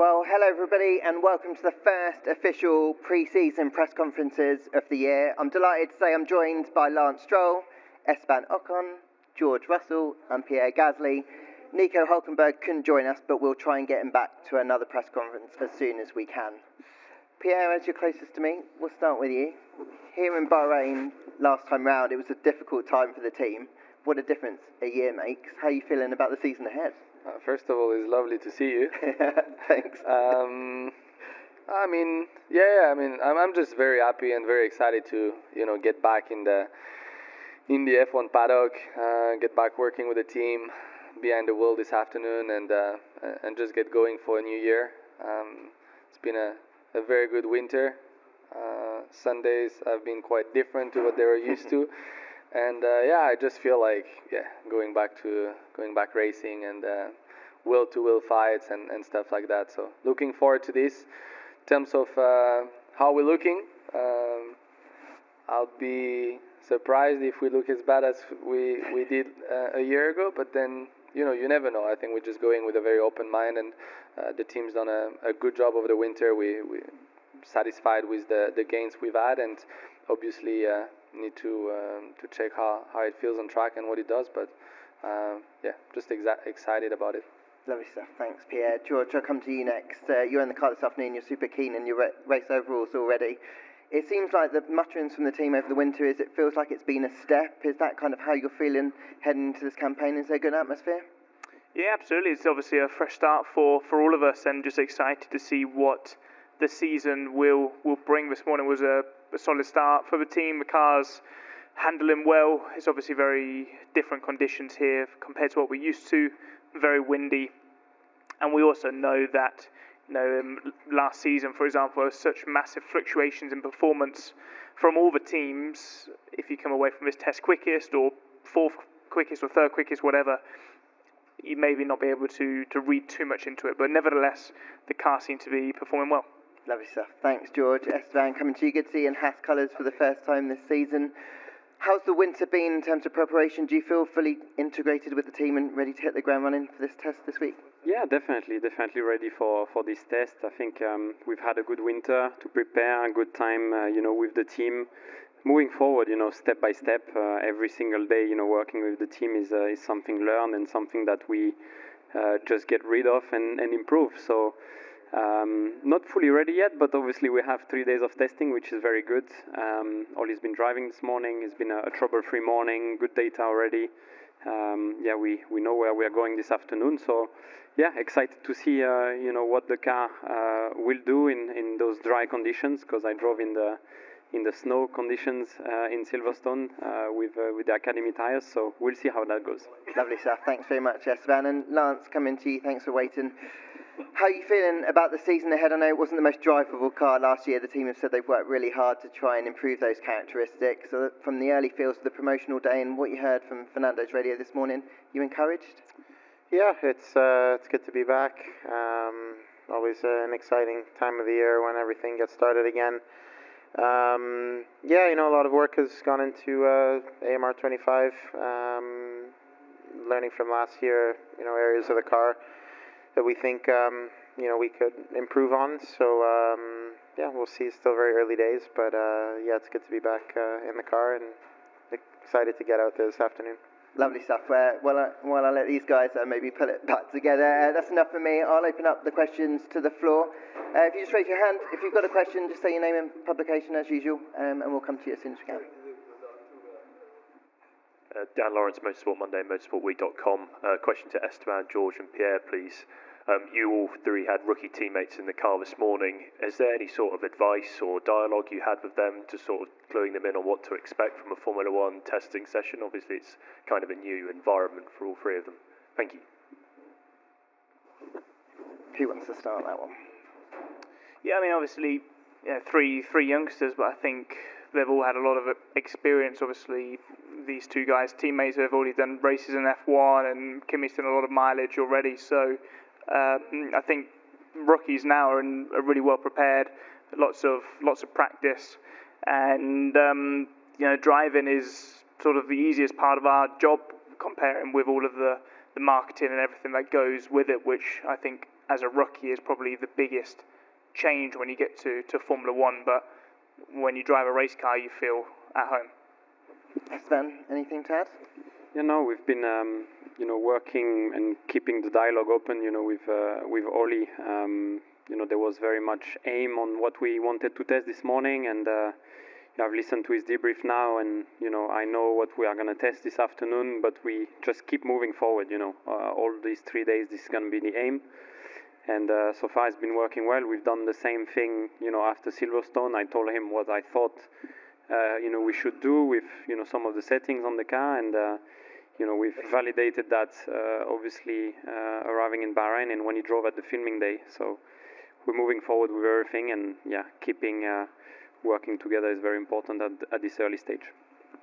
Well, hello everybody and welcome to the first official pre-season press conferences of the year. I'm delighted to say I'm joined by Lance Stroll, Esteban Ocon, George Russell and Pierre Gasly. Nico Hulkenberg couldn't join us, but we'll try and get him back to another press conference as soon as we can. Pierre, as you're closest to me, we'll start with you. Here in Bahrain last time round, it was a difficult time for the team. What a difference a year makes. How are you feeling about the season ahead? First of all, it's lovely to see you. Thanks. I'm just very happy and very excited to, get back in the F1 paddock, get back working with the team behind the wheel this afternoon, and just get going for a new year. It's been a very good winter. Sundays have been quite different to what they were used to. And I just feel like going back racing and wheel-to-wheel fights and stuff like that. So looking forward to this. In terms of how we're looking, I'll be surprised if we look as bad as we did a year ago. But then you never know. I think we're just going with a very open mind, and the team's done a good job over the winter. We're satisfied with the gains we've had, and obviously. Need to check how it feels on track and what it does, but just excited about it. Lovely stuff, thanks Pierre. George, I'll come to you next. You're in the car this afternoon, you're super keen in your race overalls already. It seems like the mutterings from the team over the winter is it feels like it's been a step. Is that kind of how you're feeling heading into this campaign? Is there a good atmosphere? Yeah, absolutely. It's obviously a fresh start for all of us, and just excited to see what the season will bring. This morning was a solid start for the team. The car's handling well. It's obviously very different conditions here compared to what we're used to. Very windy, and we also know that last season, for example, there were such massive fluctuations in performance from all the teams. If you come away from this test quickest or fourth quickest or third quickest, whatever, you maybe not be able to read too much into it. But nevertheless, the car seemed to be performing well. Lovely stuff. Thanks, George. Esteban, coming to you. Good to see you in Haas colours for the first time this season. How's the winter been in terms of preparation? Do you feel fully integrated with the team and ready to hit the ground running for this test this week? Yeah, definitely ready for this test. I think we've had a good winter to prepare, a good time, with the team. Moving forward, step by step, every single day, working with the team is something learned and something that we just get rid of and improve. So. Not fully ready yet, but obviously we have 3 days of testing, which is very good. Ollie's been driving this morning. It's been a trouble-free morning, good data already. We know where we are going this afternoon. So, excited to see what the car will do in those dry conditions, because I drove in the snow conditions in Silverstone with the Academy tires. So we'll see how that goes. Lovely stuff. Thanks very much, Esteban. And Lance, coming to you. Thanks for waiting. How are you feeling about the season ahead? I know it wasn't the most drivable car last year. The team have said they've worked really hard to try and improve those characteristics. So from the early feels of the promotional day and what you heard from Fernando's radio this morning, you encouraged? Yeah, it's good to be back. Always an exciting time of the year when everything gets started again. A lot of work has gone into AMR 25. Learning from last year, areas of the car that we think we could improve on. So we'll see. It's still very early days, but it's good to be back in the car and excited to get out there this afternoon. Lovely stuff. While I let these guys maybe pull it back together, that's enough for me. I'll open up the questions to the floor. If you just raise your hand, if you've got a question, just say your name and publication as usual, and we'll come to you as soon as we can. Dan Lawrence, Motorsport Monday, motorsportweek.com. Question to Esteban, George and Pierre, please. You all three had rookie teammates in the car this morning. Is there any sort of advice or dialogue you had with them to sort of cluing them in on what to expect from a Formula One testing session? Obviously, it's kind of a new environment for all three of them. Thank you. Who wants to start that one? Yeah, obviously, three youngsters, but I think they've all had a lot of experience. Obviously, these two guys, teammates, have already done races in F1, and Kimi's done a lot of mileage already. So I think rookies now are really well prepared. Lots of practice, and driving is sort of the easiest part of our job, comparing with all of the marketing and everything that goes with it, which I think as a rookie is probably the biggest change when you get to Formula One, but when you drive a race car, you feel at home. Sven, anything to add? We've been working and keeping the dialogue open, with Oli. There was very much aim on what we wanted to test this morning, and I've listened to his debrief now, and I know what we are going to test this afternoon, but we just keep moving forward. All these 3 days, this is going to be the aim, and so far it's been working well. We've done the same thing, after Silverstone. I told him what I thought, we should do with some of the settings on the car, and we've validated that obviously arriving in Bahrain and when he drove at the filming day. So we're moving forward with everything, and keeping working together is very important at this early stage.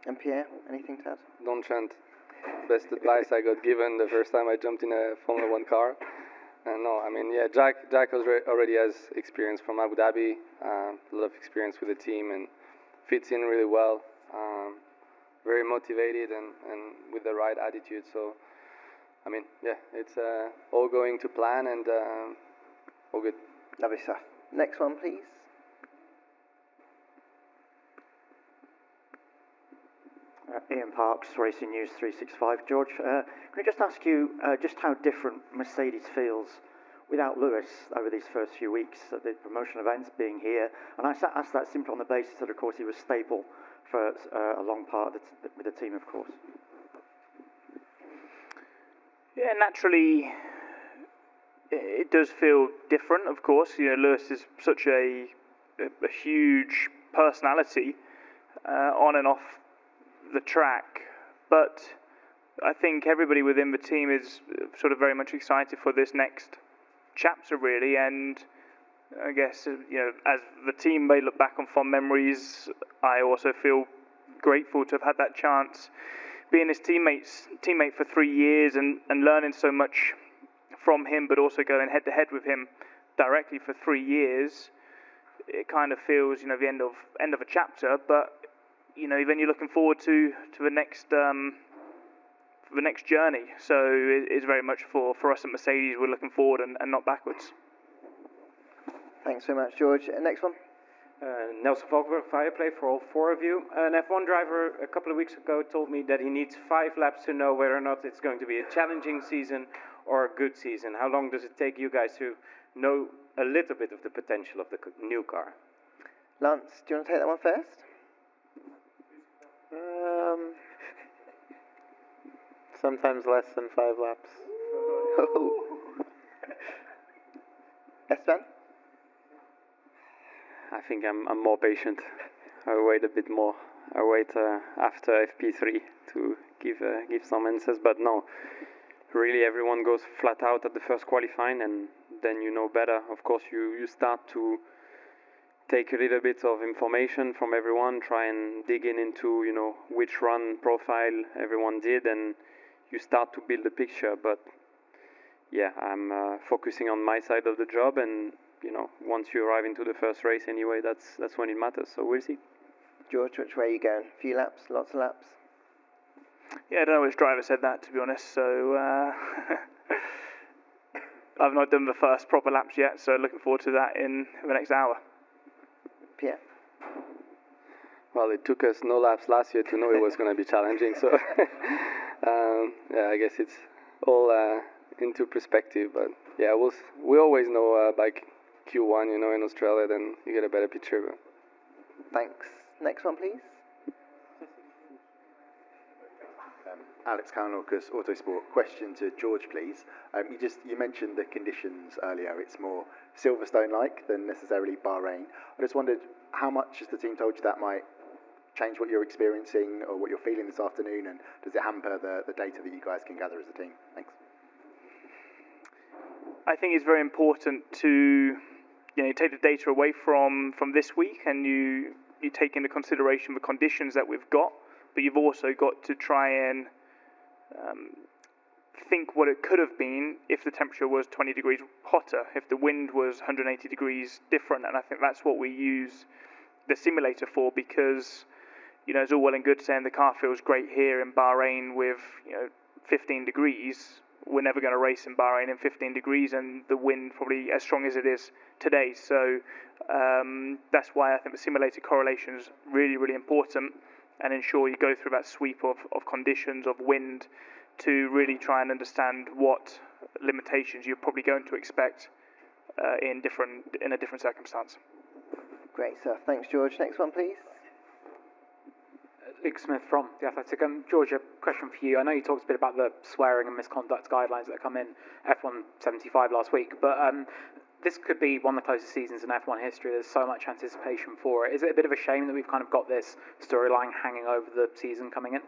And Pierre, anything to add? Don't chant. Best advice I got given the first time I jumped in a Formula One car. Jack already has experience from Abu Dhabi, a lot of experience with the team, and fits in really well. Very motivated and with the right attitude. So, it's all going to plan, and all good. Lovely stuff. Next one, please. Ian Parks, Racing News 365. George, can I just ask you just how different Mercedes feels without Lewis over these first few weeks at the promotional events, being here? And I asked that simply on the basis that, of course, he was staple for a long part of with the team, of course. Yeah, naturally, it does feel different, of course. Lewis is such a huge personality on and off the track, but I think everybody within the team is sort of very much excited for this next chapter, really. And I guess as the team may look back on fond memories, I also feel grateful to have had that chance, being his teammate for 3 years and learning so much from him, but also going head to head with him directly for 3 years. It kind of feels the end of a chapter, but then you're looking forward to the next journey. So it's very much for us at Mercedes, we're looking forward and not backwards. Thanks so much, George. Next one. Nelson Valkenburg, Fireplay, for all 4 of you. An F1 driver a couple of weeks ago told me that he needs 5 laps to know whether or not it's going to be a challenging season or a good season. How long does it take you guys to know a little bit of the potential of the new car? Lance, do you want to take that one first? Sometimes less than 5 laps. Esteban? I think I'm more patient. I wait a bit more. I wait after FP3 to give some answers. But no, really everyone goes flat out at the first qualifying, and then you know better. Of course, you start to take a little bit of information from everyone, try and dig into which run profile everyone did, and you start to build a picture. But yeah, I'm focusing on my side of the job, and once you arrive into the first race anyway, that's when it matters. So we'll see. George, which way are you going? A few laps? Lots of laps? Yeah, I don't know which driver said that, to be honest. So I've not done the first proper laps yet, so looking forward to that in the next hour. Pierre? Well, it took us no laps last year to know it was going to be challenging. So I guess it's all into perspective. But yeah, we always know by Q1, in Australia, then you get a better picture. But. Thanks. Next one, please. Alex Kalinauckas, Autosport. Question to George, please. You mentioned the conditions earlier. It's more Silverstone-like than necessarily Bahrain. I just wondered how much has the team told you that might change what you're experiencing or what you're feeling this afternoon, and does it hamper the data that you guys can gather as a team? Thanks. I think it's very important to take the data away from this week, and you take into consideration the conditions that we've got, but you've also got to try and think what it could have been if the temperature was 20 degrees hotter, if the wind was 180 degrees different. And I think that's what we use the simulator for, because it's all well and good saying the car feels great here in Bahrain with 15 degrees. we're never going to race in Bahrain in 15 degrees and the wind probably as strong as it is today. So that's why I think the simulated correlation is really, really important, and ensure you go through that sweep of conditions, of wind, to really try and understand what limitations you're probably going to expect in a different circumstance. Great stuff. Thanks, George. Next one, please. Luke Smith from The Athletic. George, a question for you. I know you talked a bit about the swearing and misconduct guidelines that come in F1 75 last week, but this could be one of the closest seasons in F1 history. There's so much anticipation for it. Is it a bit of a shame that we've kind of got this storyline hanging over the season coming in?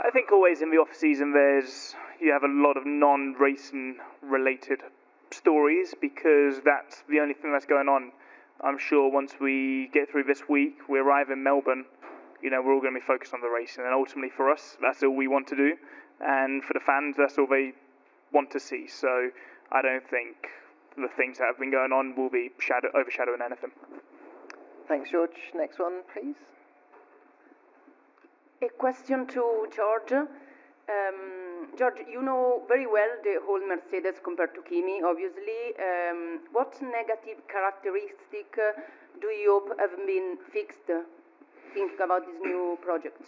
I think always in the off-season you have a lot of non-racing related stories, because that's the only thing that's going on. I'm sure once we get through this week, we arrive in Melbourne, we're all going to be focused on the racing, and ultimately for us, that's all we want to do, and for the fans, that's all they want to see. So I don't think the things that have been going on will be overshadowing anything. Thanks, George. Next one, please. A question to George. George, you know very well the whole Mercedes compared to Kimi, obviously. What negative characteristic do you hope have been fixed, thinking about this new project?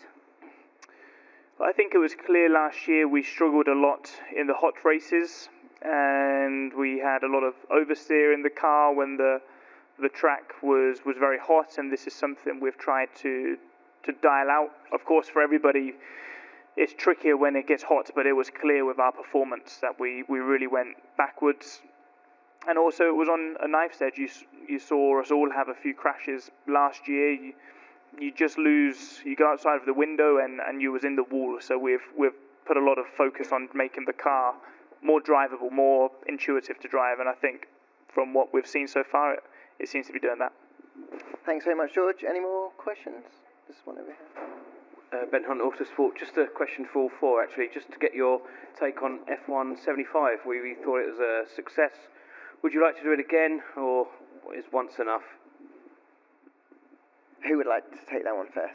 I think it was clear last year we struggled a lot in the hot races, and we had a lot of oversteer in the car when the track was very hot, and this is something we've tried to dial out. Of course, for everybody, it's trickier when it gets hot, but it was clear with our performance that we really went backwards. And also it was on a knife's edge. You saw us all have a few crashes last year. You just lose, you go outside of the window and you was in the wall. So we've put a lot of focus on making the car more drivable, more intuitive to drive, and I think from what we've seen so far, it seems to be doing that. Thanks very much, George. Any more questions? This one over here. Ben Hunt, Autosport. Just a question for all four, actually, just to get your take on F1 75. We thought it was a success. Would you like to do it again, or is once enough? Who would like to take that one first?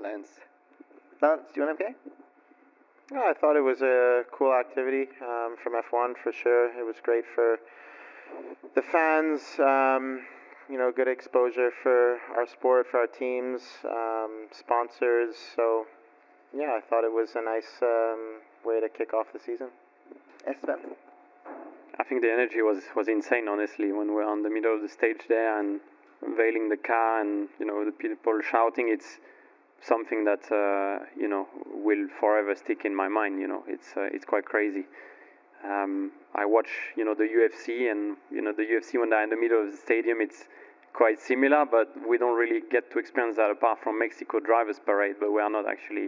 Lance. Lance, do you want to go? Yeah, I thought it was a cool activity from F1 for sure. It was great for the fans. Good exposure for our sport, for our teams, sponsors. So, yeah, I thought it was a nice way to kick off the season. Esteban? I think the energy was insane, honestly, when we were on the middle of the stage there and unveiling the car and, the people shouting. It's something that, will forever stick in my mind, It's quite crazy. I watch, the UFC, and, the UFC when they're in the middle of the stadium, it's quite similar, but we don't really get to experience that apart from Mexico Drivers Parade, but we are not actually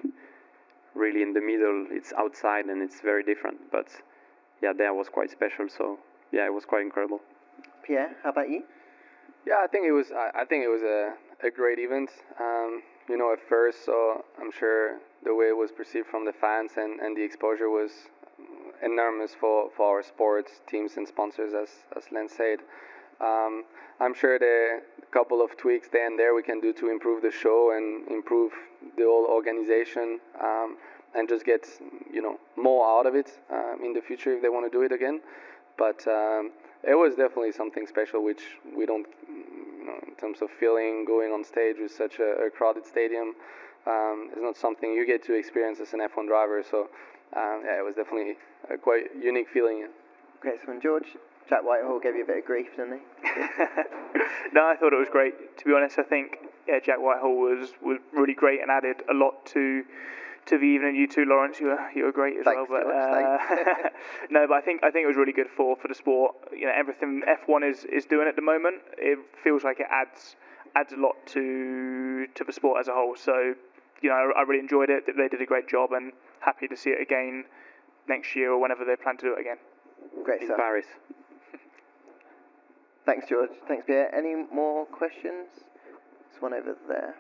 really in the middle. It's outside and it's very different, but yeah, there was quite special, so yeah, it was quite incredible. Pierre, how about you? Yeah, I think it was a great event. At first, so I'm sure the way it was perceived from the fans and the exposure was enormous for our sports teams and sponsors, as Len said. I'm sure there are a couple of tweaks there and there we can do to improve the show and improve the whole organization, and just get more out of it in the future if they want to do it again. But it was definitely something special, which we don't, in terms of feeling going on stage with such a crowded stadium, is not something you get to experience as an F1 driver. So yeah, it was definitely a quite unique feeling. Great. So, George, Jack Whitehall gave you a bit of grief, didn't he? No, I thought it was great. To be honest, I think Jack Whitehall was really great and added a lot to the evening. You too, Lawrence, you were great as Thanks, well. But George, no, but I think it was really good for the sport. Everything F1 is doing at the moment, it feels like it adds a lot to the sport as a whole. So I really enjoyed it. They did a great job, and happy to see it again next year or whenever they plan to do it again. Great in stuff. Paris. Thanks, George. Thanks, Pierre. Any more questions? There's one over there.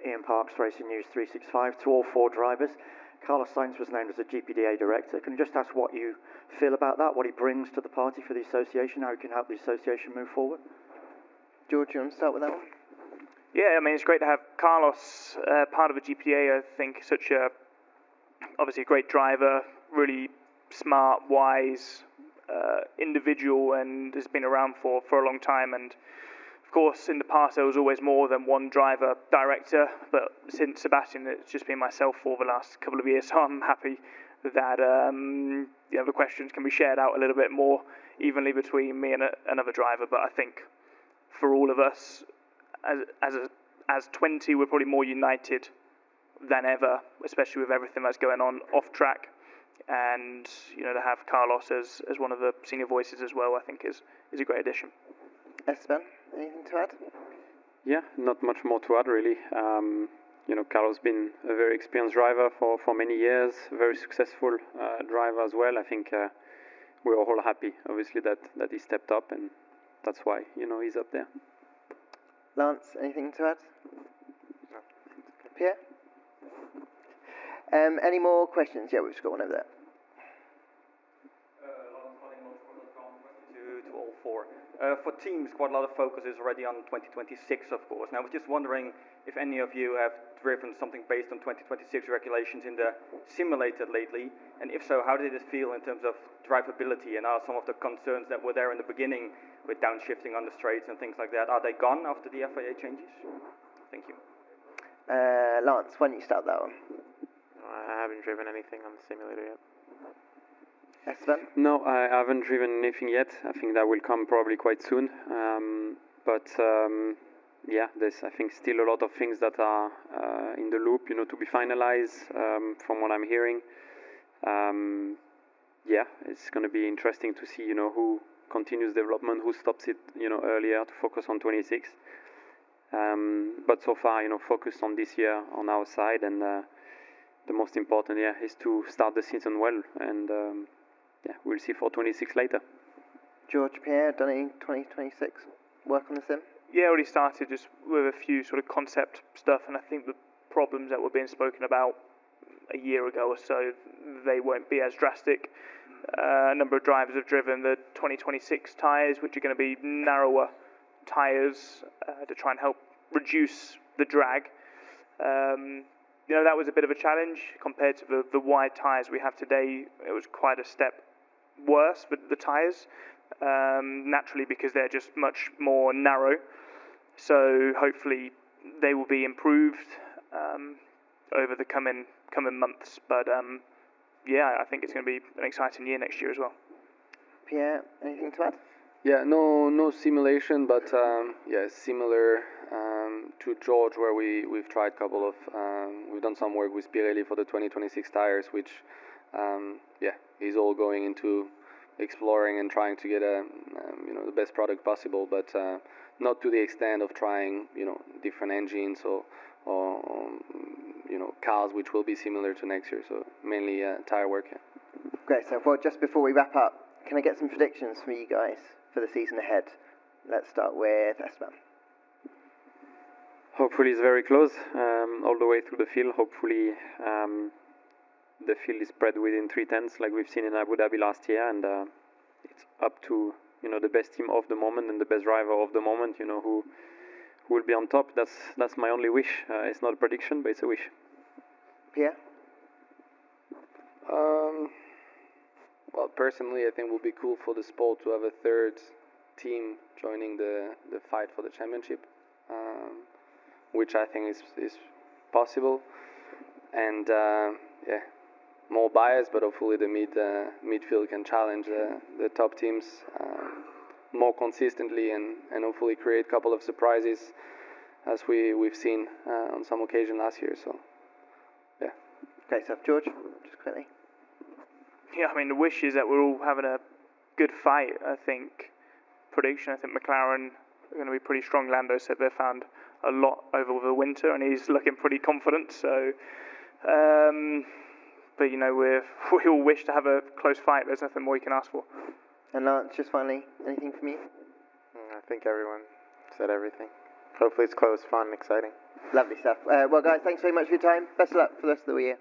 Ian Parks, Racing News 365. To all four drivers, Carlos Sainz was named as a GPDA director. Can you just ask what you feel about that, what he brings to the party for the association, how he can help the association move forward? George, you want to start with that one? Yeah, I mean, it's great to have Carlos part of the GPDA. I think obviously a great driver, really smart, wise individual, and has been around for a long time. And of course, in the past, there was always more than one driver director, but since Sebastian, it's just been myself for the last couple of years, so I'm happy that the questions can be shared out a little bit more evenly between me and another driver. But I think for all of us, as 20, we're probably more united than ever, especially with everything that's going on off track. And to have Carlos as one of the senior voices as well, I think is a great addition. Esteban, anything to add? Yeah, not much more to add really. Carlos been a very experienced driver for many years, very successful driver as well. I think we're all happy, obviously, that he stepped up, and that's why he's up there. Lance, anything to add? No. Pierre? Any more questions? Yeah, we've just got one over there. To all four. For teams, quite a lot of focus is already on 2026, of course. And I was just wondering if any of you have driven something based on 2026 regulations in the simulator lately, and if so, how did it feel in terms of drivability, and are some of the concerns that were there in the beginning with downshifting on the straights and things like that, are they gone after the FIA changes? Thank you. Lance, why don't you start that one? I haven't driven anything on the simulator yet. Esteban? No, I haven't driven anything yet. I think that will come probably quite soon. There's I think still a lot of things that are in the loop, to be finalized. From what I'm hearing, it's going to be interesting to see, who continues development, who stops it, earlier to focus on 26. But so far, focused on this year on our side, and the most important, is to start the season well, and we'll see for 26 later. George, Pierre, done any 2026 work on the sim? Yeah, already started just with a few sort of concept stuff, and I think the problems that were being spoken about a year ago or so, they won't be as drastic. A number of drivers have driven the 2026 tyres, which are going to be narrower tyres to try and help reduce the drag. That was a bit of a challenge compared to the wide tyres we have today. It was quite a step worse with the tyres, naturally because they're just much more narrow. So hopefully they will be improved over the coming months. But I think it's going to be an exciting year next year as well. Pierre, anything to add? Yeah, no simulation, but similar to George, where we've tried we've done some work with Pirelli for the 2026 tires, which is all going into exploring and trying to get the best product possible, but not to the extent of trying different engines or cars which will be similar to next year. So mainly tire work. Yeah. Great. So just before we wrap up, can I get some predictions from you guys for the season ahead? Let's start with Esteban. Hopefully it's very close, all the way through the field. Hopefully the field is spread within 3/10 like we've seen in Abu Dhabi last year, and it's up to the best team of the moment and the best driver of the moment, who will be on top. That's my only wish. It's not a prediction, but it's a wish. Pierre? Well, personally, I think it would be cool for the sport to have a third team joining the fight for the championship, which I think is possible. And more biased, but hopefully the midfield can challenge the top teams more consistently, and hopefully create a couple of surprises, as we've seen on some occasion last year. So, yeah. Great stuff. George, just quickly. Yeah, I mean, the wish is that we're all having a good fight. I think prediction, I think McLaren are going to be pretty strong. Lando said they found a lot over the winter, and he's looking pretty confident. So, but we all wish to have a close fight. There's nothing more you can ask for. And Lance, just finally, anything from you? I think everyone said everything. Hopefully it's close, fun, exciting. Lovely stuff. Well, guys, thanks very much for your time. Best of luck for the rest of the year.